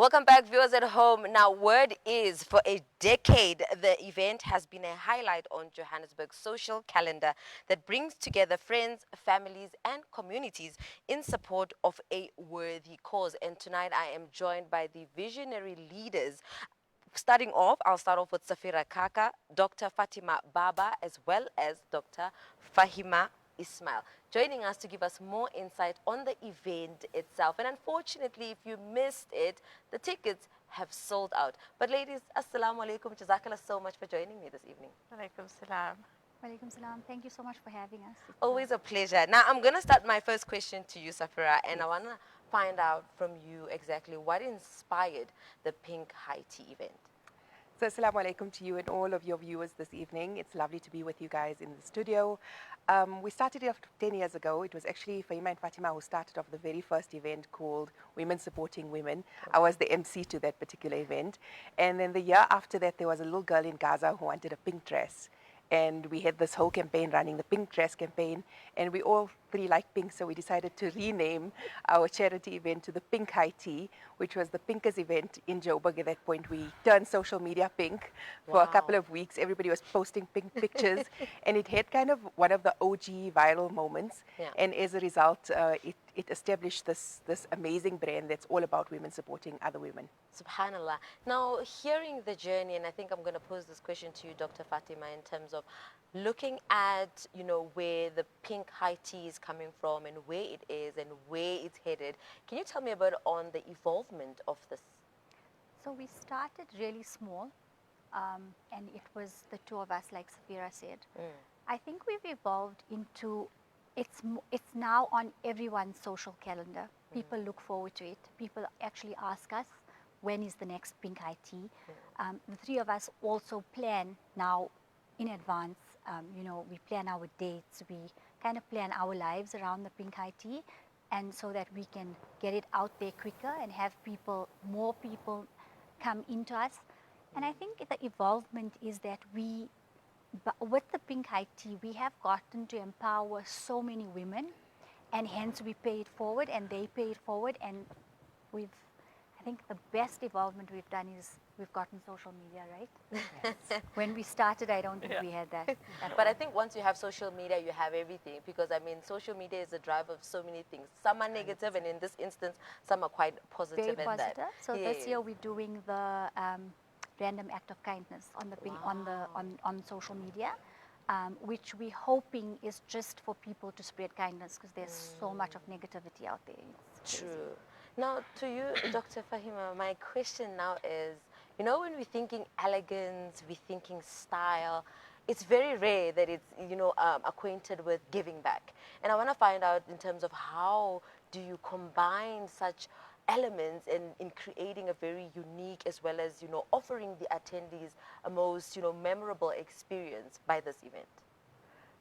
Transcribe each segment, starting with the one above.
Welcome back, viewers at home. Now, word is for a decade, the event has been a highlight on Johannesburg's social calendar that brings together friends, families, and communities in support of a worthy cause. And tonight, I am joined by the visionary leaders. Starting off, I'll start off with Safeera Kaka, Dr. Fatima Bhabha, as well as Dr. Faheema Ismail, joining us to give us more insight on the event itself. And unfortunately, if you missed it, the tickets have sold out. But ladies, assalamu alaikum, jazakallah so much for joining me this evening. Walaikum salam. Walaikum salam. Thank you so much for having us. Always a pleasure. Now, I'm going to start my first question to you, Safeera, and I want to find out from you exactly what inspired the Pink High Tea event. So, assalamu alaikum to you and all of your viewers this evening. It's lovely to be with you guys in the studio. We started it off 10 years ago. It was actually Faheema and Fatima who started off the very first event called Women Supporting Women. I was the MC to that particular event. And then the year after that, there was a little girl in Gaza who wanted a pink dress. And we had this whole campaign running, the pink dress campaign, and we all three like pink, so we decided to rename our charity event to the Pink High Tea, which was the pinkest event in Joburg. At that point, we turned social media pink for a couple of weeks. Everybody was posting pink pictures, and it had kind of one of the OG viral moments. Yeah. And as a result, it established this amazing brand that's all about women supporting other women. Subhanallah. Now, hearing the journey, and I think I'm going to pose this question to you, Dr. Fatima, in terms of looking at, where the Pink High Tea is coming from and where it is and where it's headed. Can you tell me about on the evolvement of this? So we started really small, and it was the two of us, like Safeera said. I think we've evolved into, it's now on everyone's social calendar. People look forward to it. People actually ask us, when is the next Pink High Tea? The three of us also plan now in advance. We plan our dates. We kind of plan our lives around the Pink High Tea, and so that we can get it out there quicker and have more people come into us. And I think the evolvement is that with the Pink High Tea, we have gotten to empower so many women, and hence we pay it forward and they pay it forward, and I think the best evolvement we've done is we've gotten social media, right? Yes. When we started, I don't think we had that. But I think once you have social media, you have everything, because I mean, social media is the driver of so many things. Some are negative, and in this instance, some are quite positive. Very positive. That. So this year we're doing the random act of kindness on the on social media, which we're hoping is just for people to spread kindness, because there's so much of negativity out there. It's True. Now, to you, Dr. Faheema, my question now is, when we're thinking elegance, we're thinking style, it's very rare that it's, acquainted with giving back. And I want to find out in terms of how do you combine such elements in creating a very unique, as well as, offering the attendees a most, memorable experience by this event.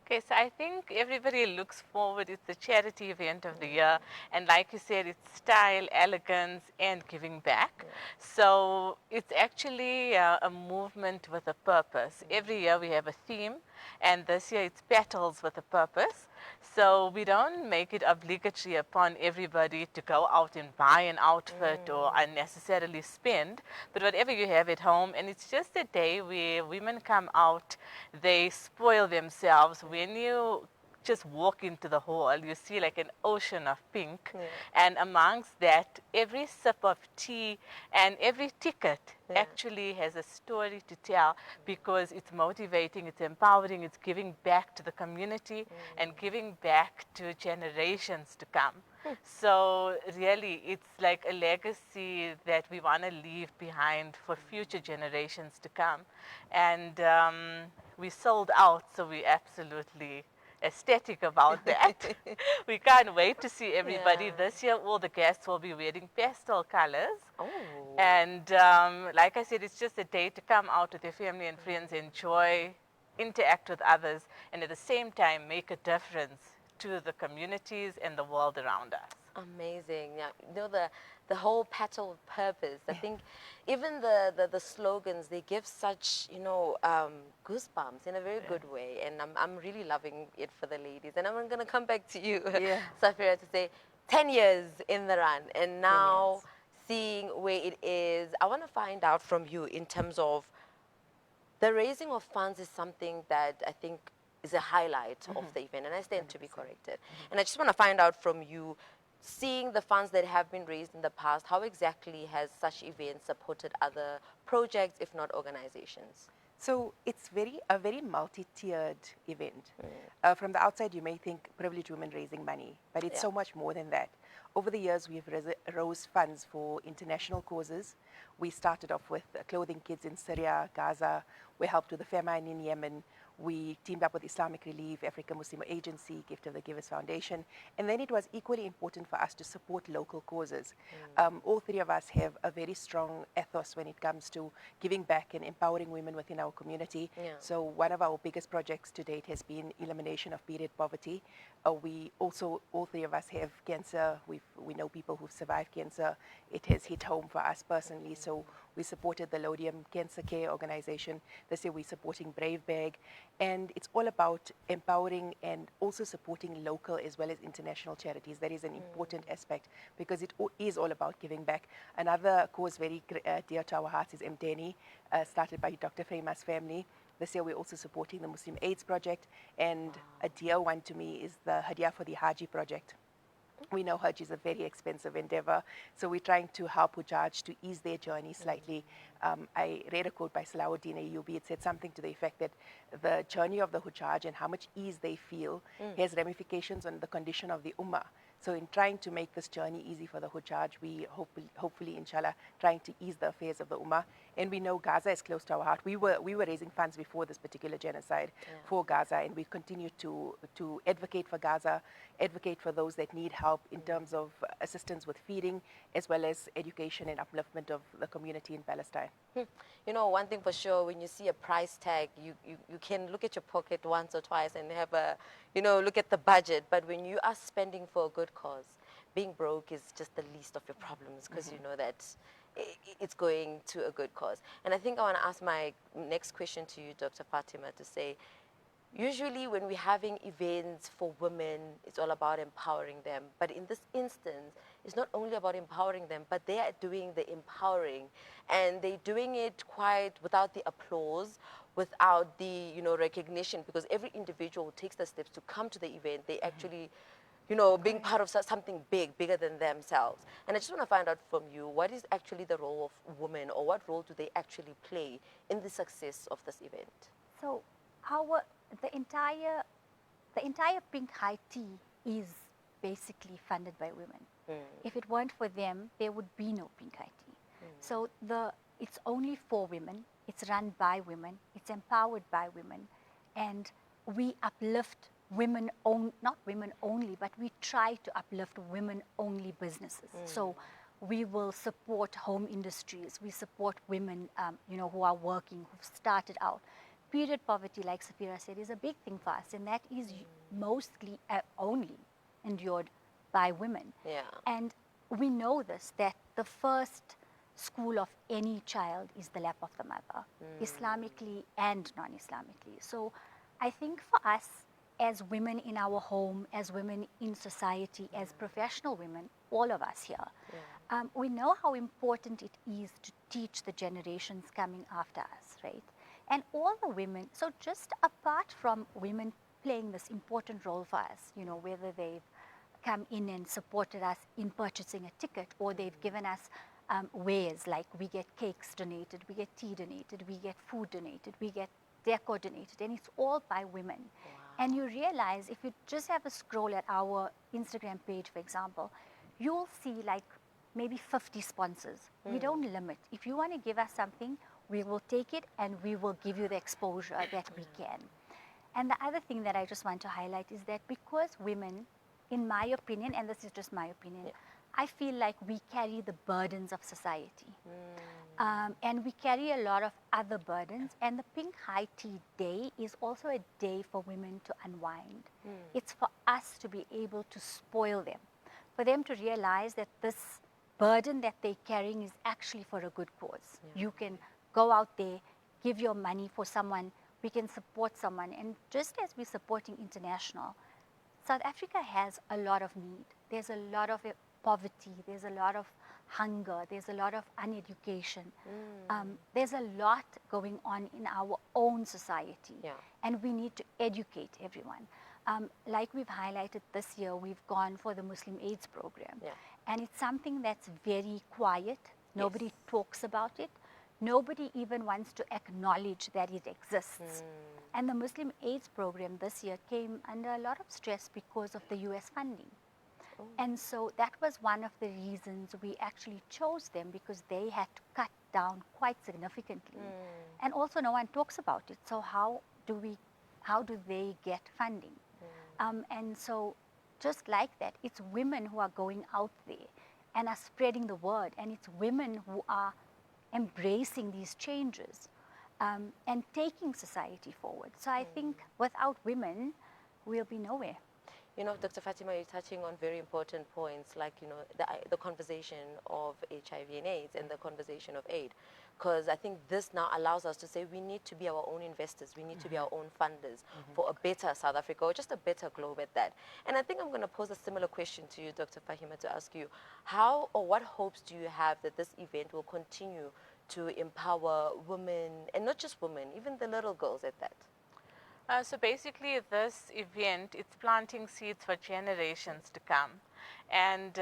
Okay, so I think everybody looks forward. It's the charity event of the year. And like you said, it's style, elegance, and giving back. So it's actually a movement with a purpose. Every year we have a theme, and this year it's petals with a purpose. So we don't make it obligatory upon everybody to go out and buy an outfit or unnecessarily spend, but whatever you have at home. And it's just a day where women come out, they spoil themselves. When you just walk into the hall, you see like an ocean of pink. And amongst that, every sip of tea and every ticket actually has a story to tell, because it's motivating, it's empowering, it's giving back to the community and giving back to generations to come. So really, it's like a legacy that we want to leave behind for future generations to come. And we sold out, so we absolutely ecstatic about that. We can't wait to see everybody. This year, all the guests will be wearing pastel colors. And like I said, it's just a day to come out with your family and friends, enjoy, interact with others, and at the same time make a difference to the communities and the world around us. Amazing. Yeah, the whole petal purpose. I think even the slogans, they give such, goosebumps in a very good way. And I'm really loving it for the ladies. And I'm going to come back to you, Safeera, to say 10 years in the run. And now seeing where it is, I want to find out from you in terms of the raising of funds is something that I think is a highlight of the event, and I stand to be corrected. And I just want to find out from you, seeing the funds that have been raised in the past, how exactly has such events supported other projects, if not organizations? So it's a very multi-tiered event. From the outside, you may think privileged women raising money, but it's Yeah. so much more than that. Over the years, we've rose funds for international causes. We started off with clothing kids in Syria, Gaza. We helped with the famine in Yemen. We teamed up with Islamic Relief, African Muslim Agency, Gift of the Givers Foundation. And then it was equally important for us to support local causes. All three of us have a very strong ethos when it comes to giving back and empowering women within our community. Yeah. So one of our biggest projects to date has been elimination of period poverty. We also, all three of us have cancer. We know people who've survived cancer. It has hit home for us personally. So we supported the Lodium Cancer Care Organization. This year we're supporting Brave Bag. And it's all about empowering and also supporting local as well as international charities. That is an important aspect because it is all about giving back. Another cause very dear to our hearts is Mdeni, started by Dr. Faheema's family. This year we're also supporting the Muslim AIDS Project, and a dear one to me is the Hadiah for the Haji Project. We know Hajj is a very expensive endeavor, so we're trying to help Hujjaj to ease their journey slightly. I read a quote by Salahuddin Ayyubi. It said something to the effect that the journey of the Hujjaj and how much ease they feel has ramifications on the condition of the Ummah. So in trying to make this journey easy for the Hujjaj, we hopefully, inshallah, trying to ease the affairs of the Ummah. And we know Gaza is close to our heart. We were raising funds before this particular genocide for Gaza, and we continue to advocate for Gaza, advocate for those that need help in terms of assistance with feeding, as well as education and upliftment of the community in Palestine. You know, one thing for sure, when you see a price tag, you can look at your pocket once or twice and have a, look at the budget. But when you are spending for a good cause, being broke is just the least of your problems because you know that it's going to a good cause. And I think I want to ask my next question to you, Dr. Fatima, to say, usually when we're having events for women, it's all about empowering them. But in this instance, it's not only about empowering them, but they are doing the empowering. And they're doing it quite without the applause, without the, recognition, because every individual takes the steps to come to the event. They actually, being part of something bigger than themselves. And I just want to find out from you, what is actually the role of women, or what role do they actually play in the success of this event? So the entire Pink High Tea is basically funded by women. If it weren't for them, there would be no Pink High Tea. So it's only for women, it's run by women, it's empowered by women, and we uplift women not women only, but we try to uplift women-only businesses. So we will support home industries, we support women who are working, who've started out. Period poverty, like Safeera said, is a big thing for us, and that is mostly only endured by women. Yeah. And we know this, that the first school of any child is the lap of the mother, Islamically and non-Islamically. So I think for us, as women in our home, as women in society, as professional women, all of us here, we know how important it is to teach the generations coming after us, right? And all the women, so just apart from women playing this important role for us, whether they've come in and supported us in purchasing a ticket, or they've given us wares, like we get cakes donated, we get tea donated, we get food donated, we get decor donated, and it's all by women. Wow. And you realize, if you just have a scroll at our Instagram page, for example, you'll see like maybe 50 sponsors. We don't limit. If you want to give us something, we will take it and we will give you the exposure that we can. And the other thing that I just want to highlight is that because women, in my opinion, and this is just my opinion, I feel like we carry the burdens of society. And we carry a lot of other burdens. And the Pink High Tea Day is also a day for women to unwind. It's for us to be able to spoil them, for them to realize that this burden that they're carrying is actually for a good cause. You can go out there, give your money for someone, we can support someone. And just as we're supporting international, South Africa has a lot of need. There's a lot of poverty, there's a lot of hunger, there's a lot of uneducation. There's a lot going on in our own society, Yeah. and we need to educate everyone. Like we've highlighted this year, we've gone for the Muslim AIDS program. Yeah. And it's something that's very quiet. Nobody talks about it. Nobody even wants to acknowledge that it exists. And the Muslim AIDS program this year came under a lot of stress because of the US funding. And so that was one of the reasons we actually chose them, because they had to cut down quite significantly. And also no one talks about it. So how do they get funding? And so just like that, it's women who are going out there and are spreading the word, and it's women who are embracing these changes and taking society forward. So I think without women, we'll be nowhere. You know, Dr. Fatima, you're touching on very important points, like, you know, the conversation of HIV and AIDS and the conversation of aid. Because I think this now allows us to say we need to be our own investors, we need to be our own funders for a better South Africa, or just a better globe at that. And I think I'm going to pose a similar question to you, Dr. Faheema, to ask you, how or what hopes do you have that this event will continue to empower women, and not just women, even the little girls at that? So basically, this event, it's planting seeds for generations to come. And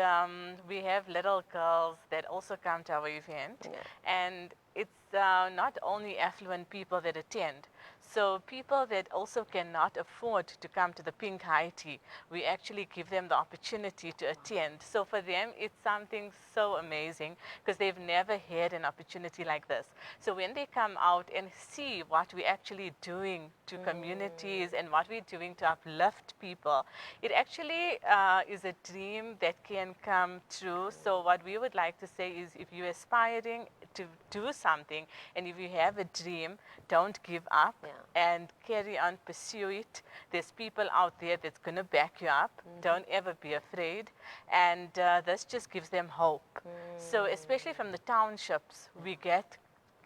we have little girls that also come to our event. Yeah. And it's not only affluent people that attend. So people that also cannot afford to come to the pink high tea, we actually give them the opportunity to attend. So for them, it's something so amazing, because they've never had an opportunity like this. So when they come out and see what we're actually doing to communities and what we're doing to uplift people, it actually is a dream that can come true. So what we would like to say is, if you're aspiring to do something, and if you have a dream, don't give up. Yeah. And carry on, pursue it. There's people out there that's going to back you up. Don't ever be afraid. And this just gives them hope. So especially from the townships, we get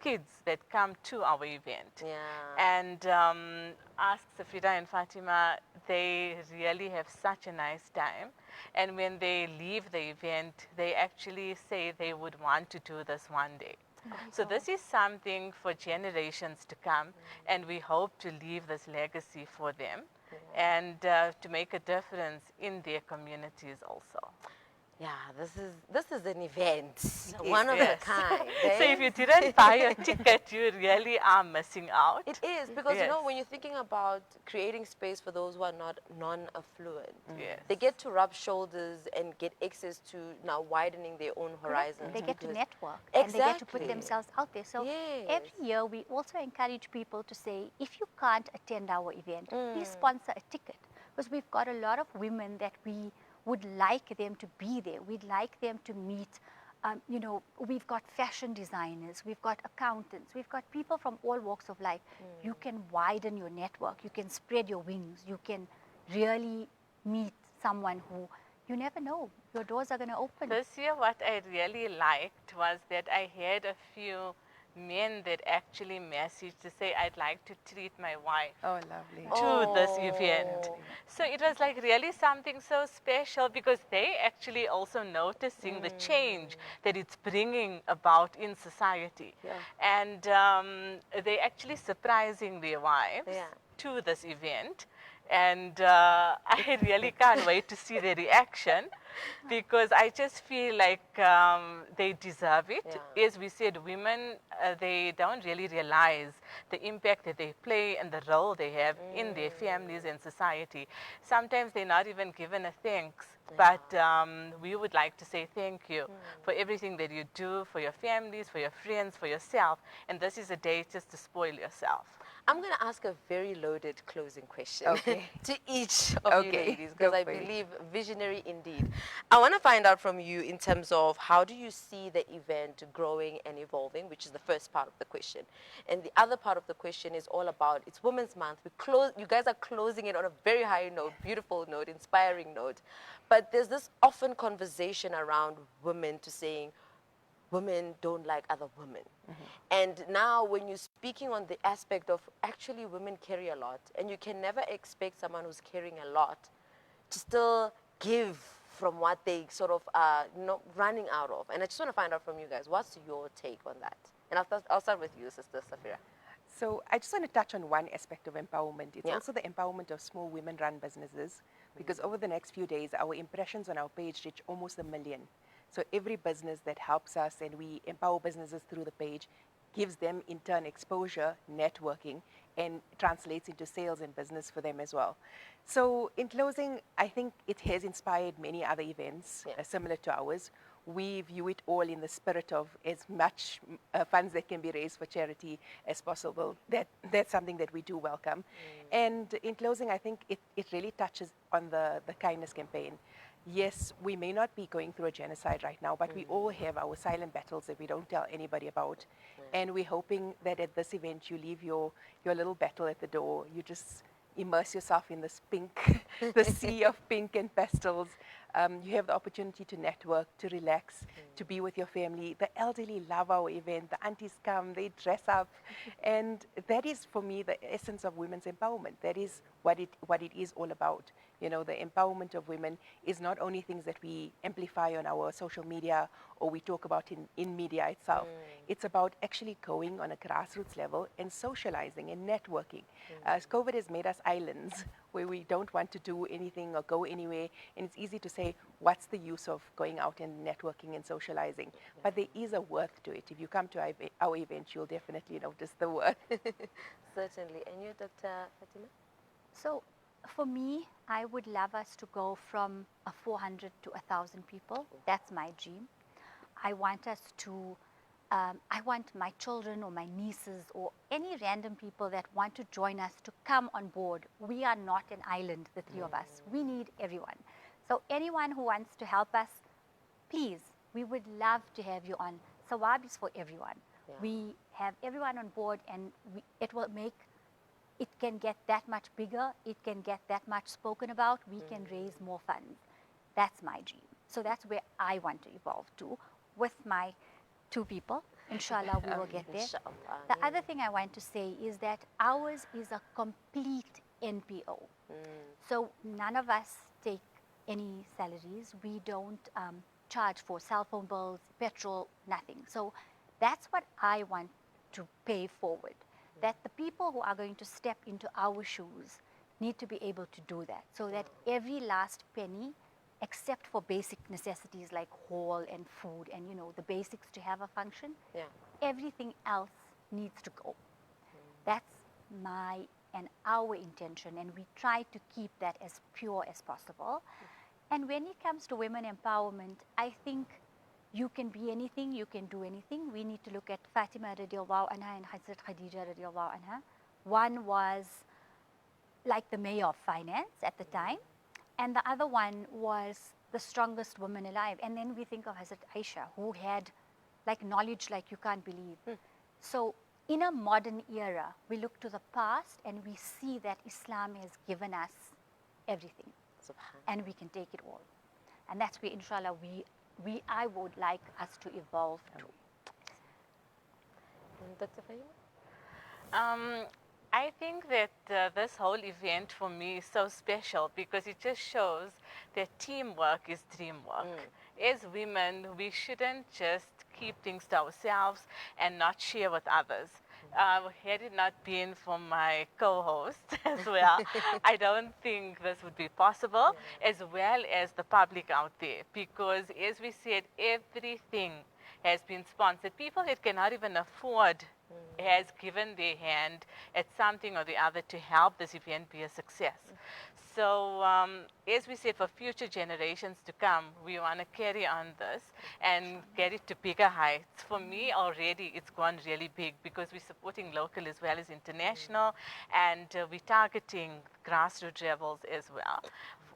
kids that come to our event. Yeah. And ask Safeera and Fatima, they really have such a nice time. And when they leave the event, they actually say they would want to do this one day. So this is something for generations to come, and we hope to leave this legacy for them and to make a difference in their communities also. Yeah, this is an event, one of a Yes. kind. So if you didn't buy a ticket, you really are missing out. It is, because you know, Yes. when you're thinking about creating space for those who are not non-affluent, Yes. they get to rub shoulders and get access to now widening their own horizons. They get to because- network, and they get to Exactly. put themselves out there. So Yes. every year we also encourage people to say, if you can't attend our event, please sponsor a ticket, because we've got a lot of women that we would like them to be there. We'd like them to meet, you know, we've got fashion designers, we've got accountants, we've got people from all walks of life. You can widen your network, you can spread your wings, you can really meet someone who you never know, your doors are going to open. This year, what I really liked was that I had a few men that actually messaged to say, I'd like to treat my wife Oh, lovely. to this event. So it was like really something so special, because they actually also noticing the change that it's bringing about in society. Yeah. And they actually surprising their wives Yeah. to this event. And I really can't wait to see their reaction, because I just feel like they deserve it. Yeah. As we said, women, they don't really realize the impact that they play and the role they have in their families and society. Sometimes they're not even given a thanks. But we would like to say thank you for everything that you do for your families, for your friends, for yourself. And this is a day just to spoil yourself. I'm going to ask a very loaded closing question Okay. to each of you Okay, ladies, because go I for it. believe visionary indeed. I want to find out from you in terms of how do you see the event growing and evolving, which is the first part of the question. And the other part of the question is all about, it's Women's Month. You guys are closing it on a very high note, beautiful note, inspiring note. But there's this often conversation around women to saying, women don't like other women. And now when you're speaking on the aspect of actually women carry a lot, and you can never expect someone who's carrying a lot to still give from what they sort of running out of. And I just want to find out from you guys, what's your take on that? And I'll start with you, Sister Safeera. So I just want to touch on one aspect of empowerment. It's Yeah. also the empowerment of small women-run businesses, because over the next few days, our impressions on our page reach almost 1 million. So every business that helps us and we empower businesses through the page gives them in turn exposure, networking, and translates into sales and business for them as well. So in closing, I think it has inspired many other events Yeah. similar to ours. We view it all in the spirit of as much funds that can be raised for charity as possible. That's something that we do welcome. And in closing, I think it really touches on the kindness campaign. Yes, we may not be going through a genocide right now, but we all have our silent battles that we don't tell anybody about. And we're hoping that at this event you leave your little battle at the door. You just immerse yourself in this pink, the sea of pink and pastels. You have the opportunity to network, to relax, to be with your family. The elderly love our event. The aunties come, they dress up. And that is, for me, the essence of women's empowerment. That is what it is all about. You know, the empowerment of women is not only things that we amplify on our social media or we talk about in media itself. It's about actually going on a grassroots level and socializing and networking. COVID has made us islands where we don't want to do anything or go anywhere, and it's easy to say, what's the use of going out and networking and socializing? But there is a worth to it. If you come to our event, you'll definitely notice the worth. Certainly. And you, Dr. Fatima? So for me, I would love us to go from 400 to 1,000 people. That's my dream. I want us to, I want my children or my nieces or any random people that want to join us to come on board. We are not an island, the three of us. We need everyone. So anyone who wants to help us, please, we would love to have you on. Sawab is for everyone. Yeah. We have everyone on board, and it will make, it can get that much bigger, it can get that much spoken about, we can raise more funds. That's my dream. So that's where I want to evolve to with my 2 people. Inshallah, we will get there. Inshallah, The yeah. other thing I want to say is that ours is a complete NPO. So none of us take any salaries. We don't charge for cell phone bills, petrol, nothing. So that's what I want to pay forward. That the people who are going to step into our shoes need to be able to do that, so that every last penny, except for basic necessities like hall and food and, you know, the basics to have a function, Yeah. everything else needs to go. That's my and our intention, and we try to keep that as pure as possible. And when it comes to women empowerment, I think you can be anything, you can do anything. We need to look at Fatima radiallahu anha and Hazrat Khadija radiallahu anha. One was like the mayor of finance at the time, and the other one was the strongest woman alive. And then we think of Hazrat Aisha, who had like knowledge like you can't believe. So in a modern era, we look to the past and we see that Islam has given us everything, Subhanallah. and we can take it all. And that's where, inshallah, I would like us to evolve to. And Dr. Faheema? I think that this whole event for me is so special because it just shows that teamwork is dreamwork. As women, we shouldn't just keep things to ourselves and not share with others. Had it not been for my co-host as well, I don't think this would be possible, as well as the public out there, because as we said, everything has been sponsored. People that cannot even afford has given their hand at something or the other to help this event be a success. So as we said, for future generations to come, we want to carry on this and get it to bigger heights. For me, already it's gone really big because we're supporting local as well as international, and we're targeting grassroots levels as well.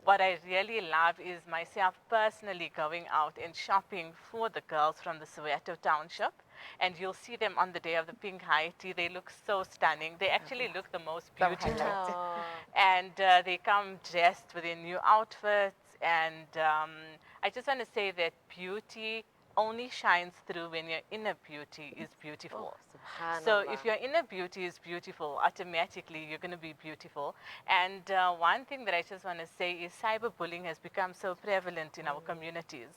What I really love is myself personally going out and shopping for the girls from the Soweto township. And you'll see them on the day of the pink high tea. They look so stunning. They actually look the most The beautiful. highlight. And they come dressed with their new outfits. And I just want to say that beauty only shines through when your inner beauty is beautiful. Oh, So subhanallah. if your inner beauty is beautiful, automatically you're going to be beautiful. And one thing that I just want to say is cyberbullying has become so prevalent in our communities.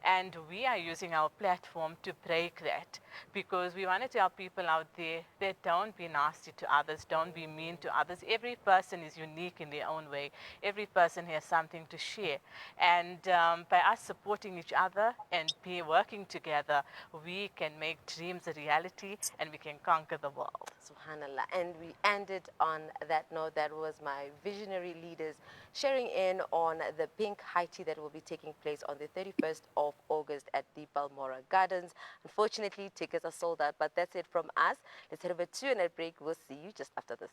And we are using our platform to break that, because we want to tell people out there that don't be nasty to others, don't be mean to others. Every person is unique in their own way. Every person has something to share. And by us supporting each other and working together, we can make dreams a reality and we can conquer the world. Subhanallah. And we ended on that note. That was my visionary leaders sharing in on the pink high tea that will be taking place on the 31st of August at the Balmora Gardens. Unfortunately, tickets are sold out, but that's it from us. Let's head over to a break. We'll see you just after this.